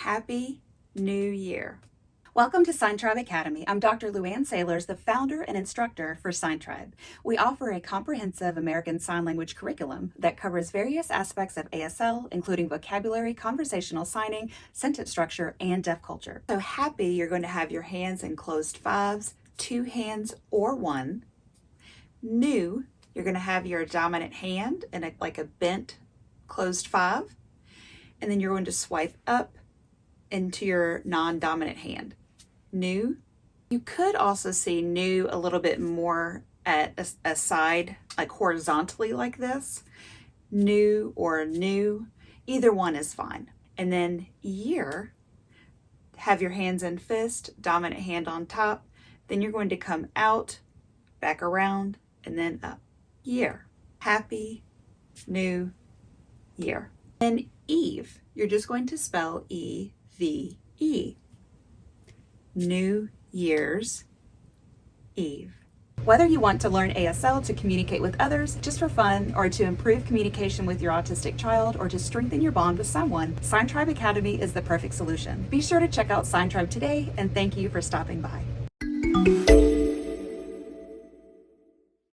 Happy New Year. Welcome to Sign Tribe Academy. I'm Dr. Luann Sailors, the founder and instructor for Sign Tribe. We offer a comprehensive American Sign Language curriculum that covers various aspects of ASL, including vocabulary, conversational signing, sentence structure, and deaf culture. So happy, you're going to have your hands in closed fives, two hands, or one. New, you're going to have your dominant hand in like a bent closed five, and then you're going to swipe up into your non-dominant hand. New. You could also see new a little bit more at a side, like horizontally like this. New or new, either one is fine. And then year, have your hands in fist, dominant hand on top. Then you're going to come out, back around, and then up. Year. Happy New Year. And Eve, you're just going to spell E-V-E. New Year's Eve. Whether you want to learn ASL to communicate with others just for fun, or to improve communication with your autistic child, or to strengthen your bond with someone, Sign Tribe Academy is the perfect solution. Be sure to check out Sign Tribe today, and thank you for stopping by.